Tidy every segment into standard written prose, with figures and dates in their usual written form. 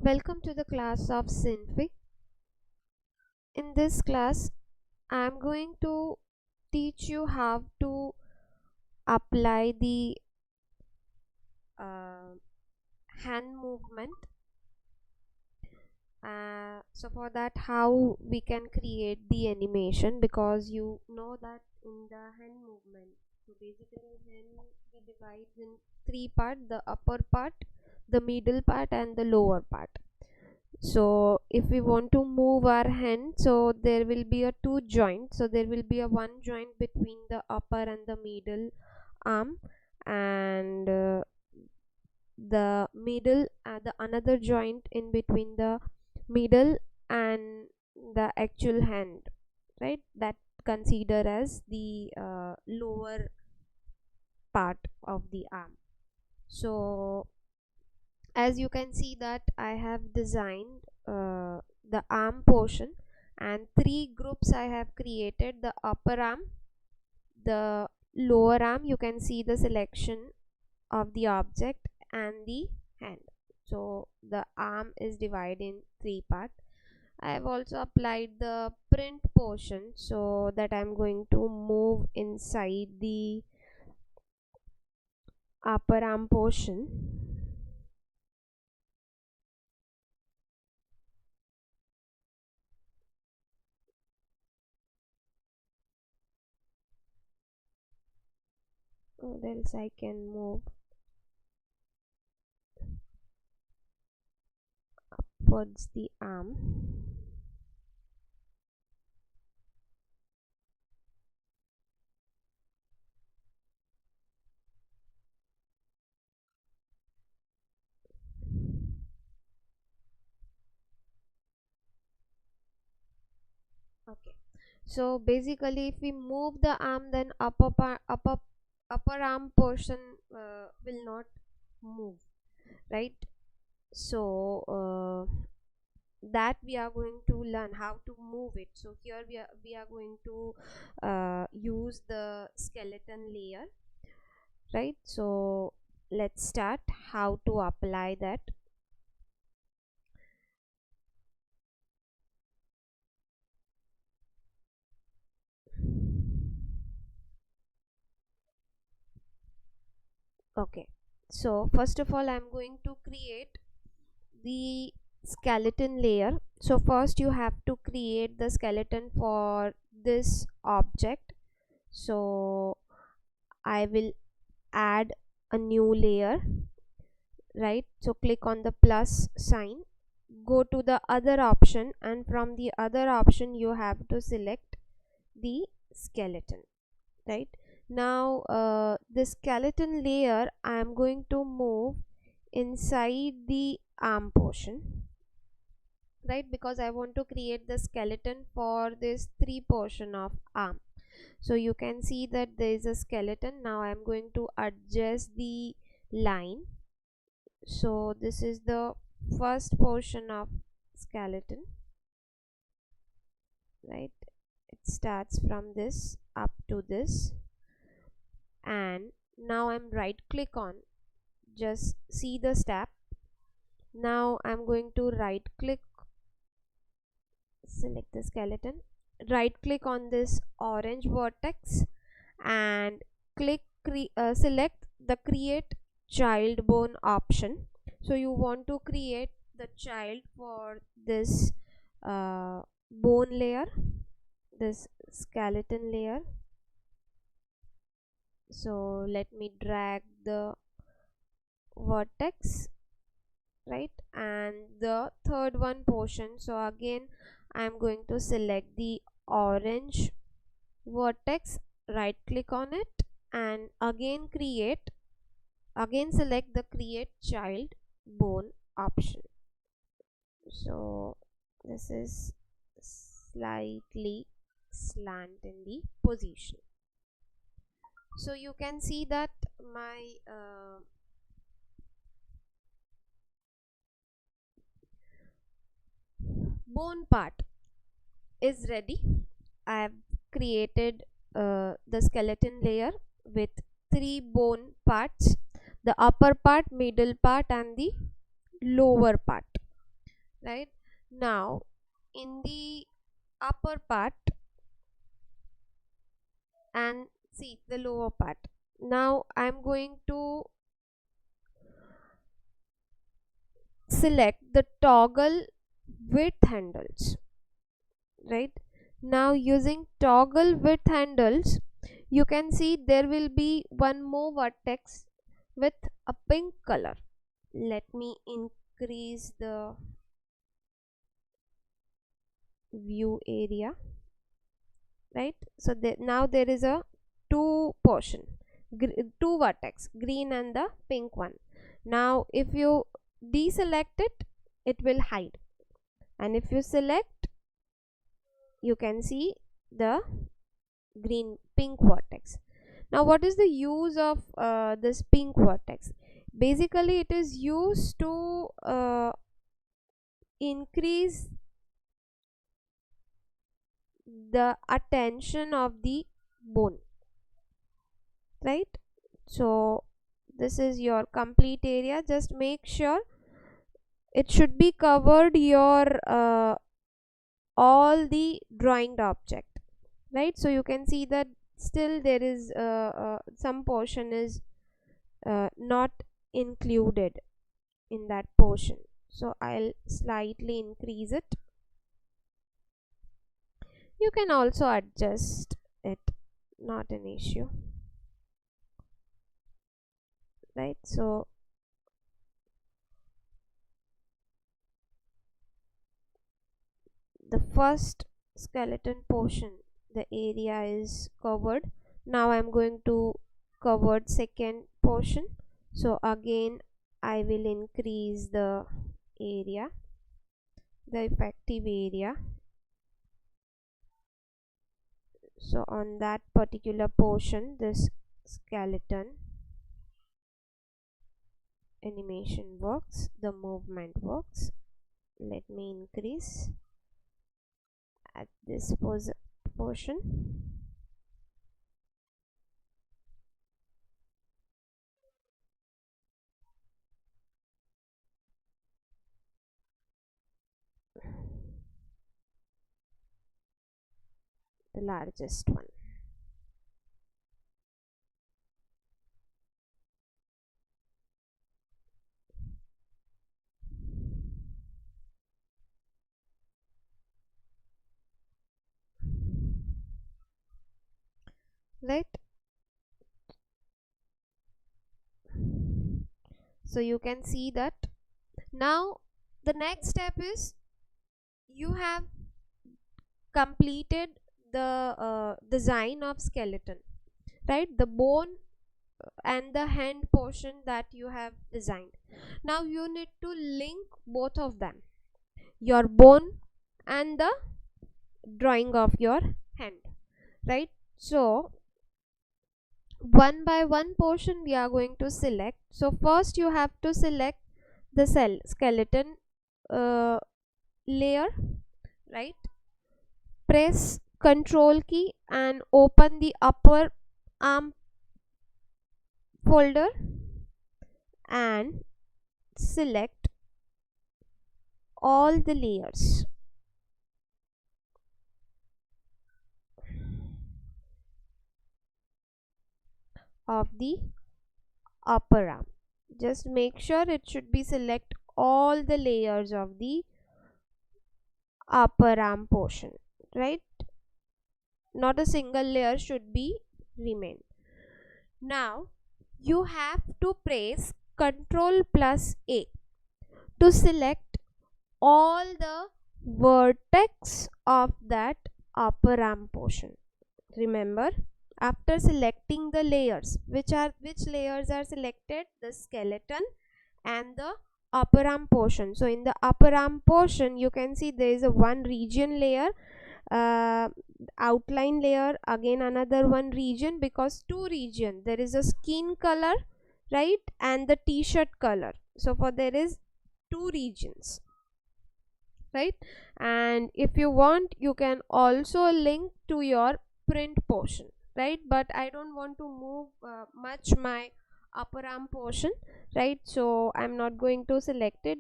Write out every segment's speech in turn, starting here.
Welcome to the class of synfig. In this class, I am going to teach you how to apply the uh, hand movement. So for that, how we can create the animation, because you know that in the hand movement, so basically hand we divide in three parts: the upper part, the middle part, and the lower part. So if we want to move our hand, so there will be a two joints, so there will be a one joint between the upper and the middle arm, and the another joint in between the middle and the actual hand, right? That consider as the lower part of the arm. So as you can see that I have designed the arm portion, and three groups I have created: the upper arm, the lower arm, you can see the selection of the object, and the hand. So the arm is divided in three parts. I have also applied the print portion, so that I'm going to move inside the upper arm portion. Or else I can move towards the arm. Okay, so basically if we move the arm, then upper arm portion will not move, right? So that we are going to learn how to move it. So here we are going to use the skeleton layer, right? So let's start how to apply that. Okay, so first of all I'm going to create the skeleton layer. So first you have to create the skeleton for this object. So I will add a new layer, right? So click on the plus sign, go to the other option, and from the other option you have to select the skeleton, right? Now the skeleton layer I am going to move inside the arm portion, right? Because I want to create the skeleton for this three portion of arm. So you can see that there is a skeleton. Now I am going to adjust the line. So this is the first portion of skeleton, right? It starts from this up to this, and now I'm right click on, just see the step. Now I'm going to right click, select the skeleton, right click on this orange vertex, and select the create child bone option. So you want to create the child for this bone layer, this skeleton layer. So let me drag the vertex, right, and the third one portion. So again I'm going to select the orange vertex, right click on it, and again select the create child bone option. So this is slightly slant in the position. So you can see that my bone part is ready. I have created the skeleton layer with three bone parts: the upper part, middle part, and the lower part. right? Now in the upper part and see the lower part, now I'm going to select the toggle width handles, right? Now using toggle width handles, you can see there will be one more vertex with a pink color. Let me increase the view area, right? So now there is a two portion, two vertex, green and the pink one. Now if you deselect it, it will hide, and if you select, you can see the green pink vertex. Now what is the use of this pink vertex? Basically it is used to increase the attention of the bone, right? So this is your complete area. Just make sure it should be covered your all the drawinged object, right? So you can see that still there is some portion is not included in that portion, so I'll slightly increase it. You can also adjust it, not an issue, right? So the first skeleton portion, the area is covered. Now I'm going to cover second portion, so again I will increase the area, the effective area. So on that particular portion, this skeleton animation works, the movement works. Let me increase at this portion. The largest one. Right? So you can see that. Now the next step is you have completed the design of skeleton, right? The bone and the hand portion that you have designed. Now you need to link both of them, your bone and the drawing of your hand, right? So one by one portion we are going to select. So first you have to select the skeleton layer, right? Press Ctrl key and open the upper arm folder and select all the layers of the upper arm. Just make sure it should be select all the layers of the upper arm portion, right? Not a single layer should be remain. Now you have to press Ctrl plus A to select all the vertex of that upper arm portion. Remember, after selecting the layers, which layers are selected? The skeleton and the upper arm portion. So in the upper arm portion you can see there is a one region layer, outline layer, again another one region, because two region, there is a skin color, right, and the t-shirt color. So for there is two regions, right? And if you want, you can also link to your print portion, right? But I don't want to move much my upper arm portion, right? So I'm not going to select it,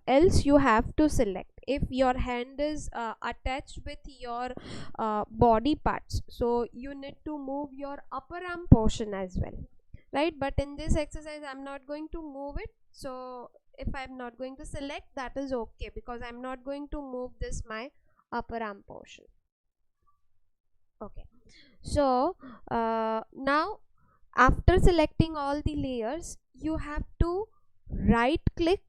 else you have to select. If your hand is attached with your body parts, so you need to move your upper arm portion as well, right? But in this exercise I'm not going to move it, so if I'm not going to select, that is okay, because I'm not going to move this my upper arm portion. Okay, so now after selecting all the layers, you have to right click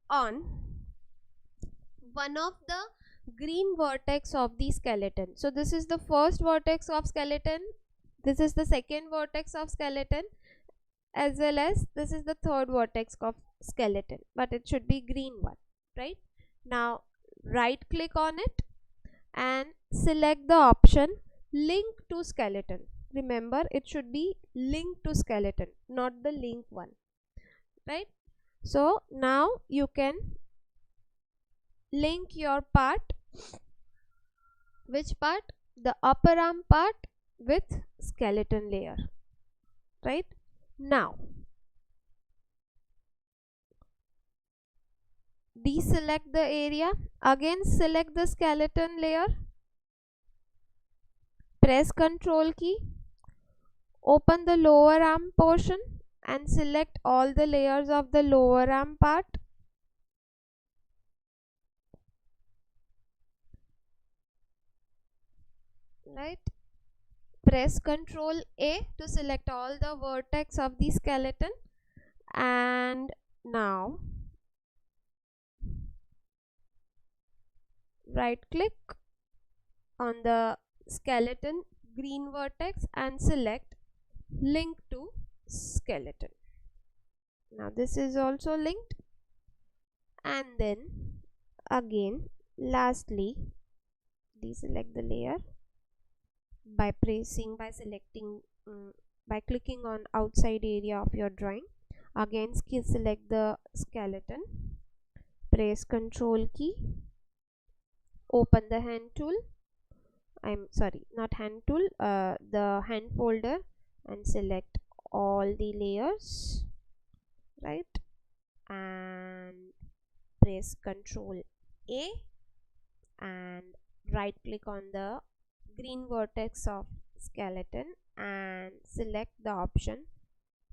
on one of the green vertex of the skeleton. So this is the first vertex of skeleton, this is the second vertex of skeleton, as well as this is the third vertex of skeleton, but it should be green one, right? Now right click on it and select the option link to skeleton. Remember, it should be link to skeleton, not the link one, right? So now you can link your part. Which part? The upper arm part with skeleton layer, right? Now deselect the area, again select the skeleton layer, press Ctrl key, open the lower arm portion and select all the layers of the lower arm part. Right? Press Ctrl A to select all the vertex of the skeleton, and now right click on the skeleton green vertex and select link to skeleton. Now this is also linked, and then again lastly deselect the layer by selecting by clicking on outside area of your drawing. Again select the skeleton, press Ctrl key, open the hand tool, I'm sorry, not hand tool, the hand folder, and select all the layers, right? And press Ctrl A and right click on the green vertex of skeleton and select the option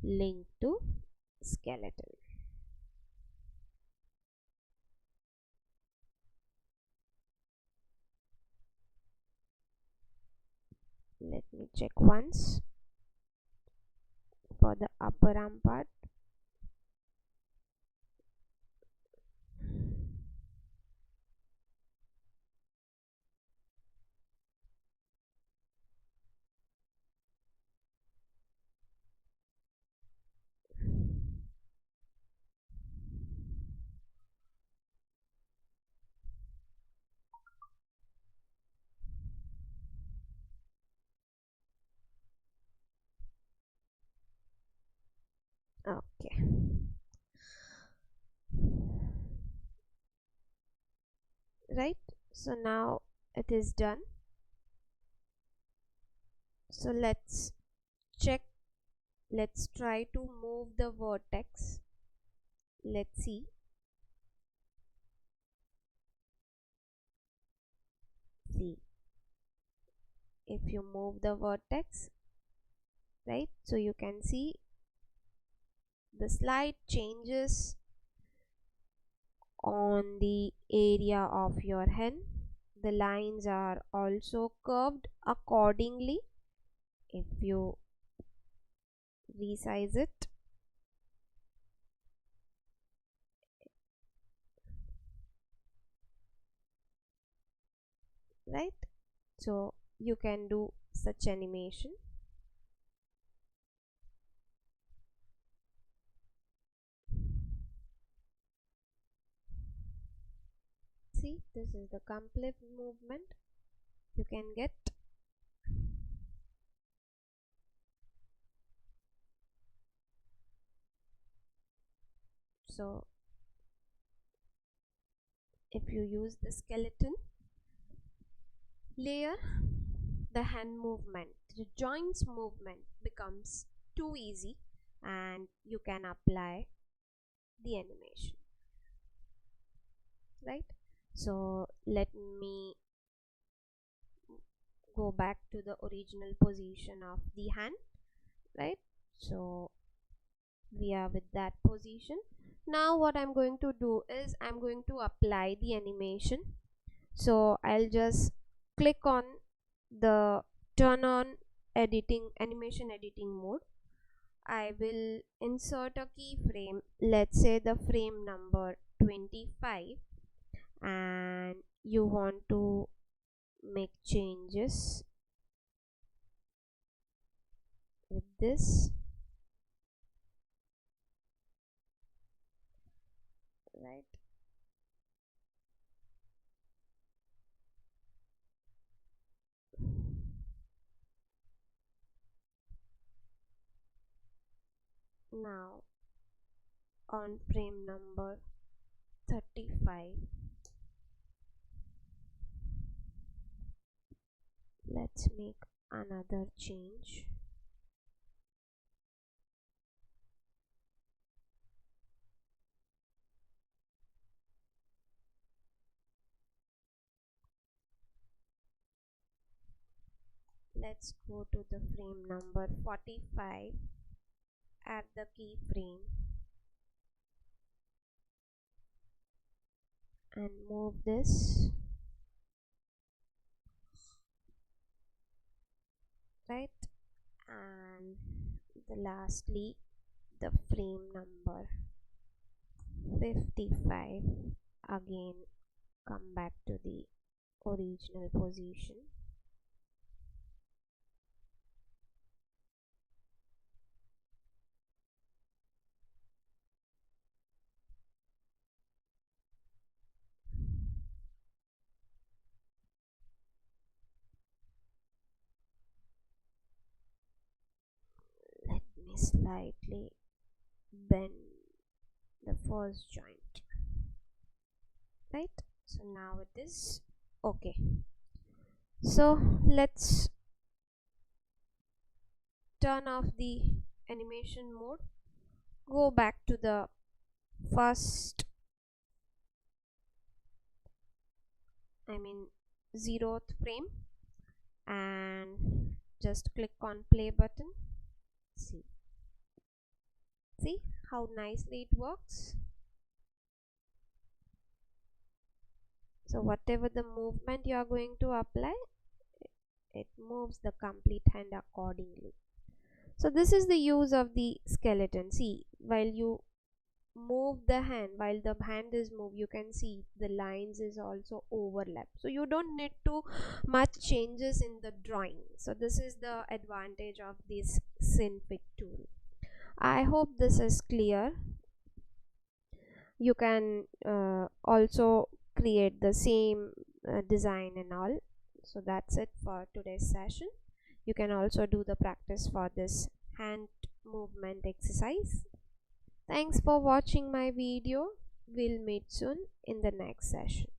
link to skeleton. Let me check once for the upper arm part. Okay, right? So now it is done. So let's check, let's try to move the vertex. Let's see. See, if you move the vertex, right, so you can see the slight changes on the area of your hand. The lines are also curved accordingly if you resize it. Right? So you can do such animation. See, this is the complete movement you can get. So if you use the skeleton layer, the hand movement, the joints movement becomes too easy, and you can apply the animation, right? So let me go back to the original position of the hand, right? So we are with that position. Now what I'm going to do is I'm going to apply the animation. So I'll just click on the turn on editing animation editing mode. I will insert a keyframe, let's say the frame number 25, and you want to make changes with this, right? Now on frame number 35, let's make another change. Let's go to the frame number 45, add the keyframe and move this, right? And lastly the frame number 55, again come back to the original position. Let me slightly bend the first joint, right? So now it is okay. So let's turn off the animation mode, go back to the first, I mean 0th frame, and just click on play button. See how nicely it works. So whatever the movement you are going to apply, it moves the complete hand accordingly. So this is the use of the skeleton. See, while you move the hand, while the hand is moved, you can see the lines is also overlap, so you don't need to much changes in the drawing. So this is the advantage of this synfig tool. I hope this is clear. You can also create the same design and all. So that's it for today's session. You can also do the practice for this hand movement exercise. Thanks for watching my video. We'll meet soon in the next session.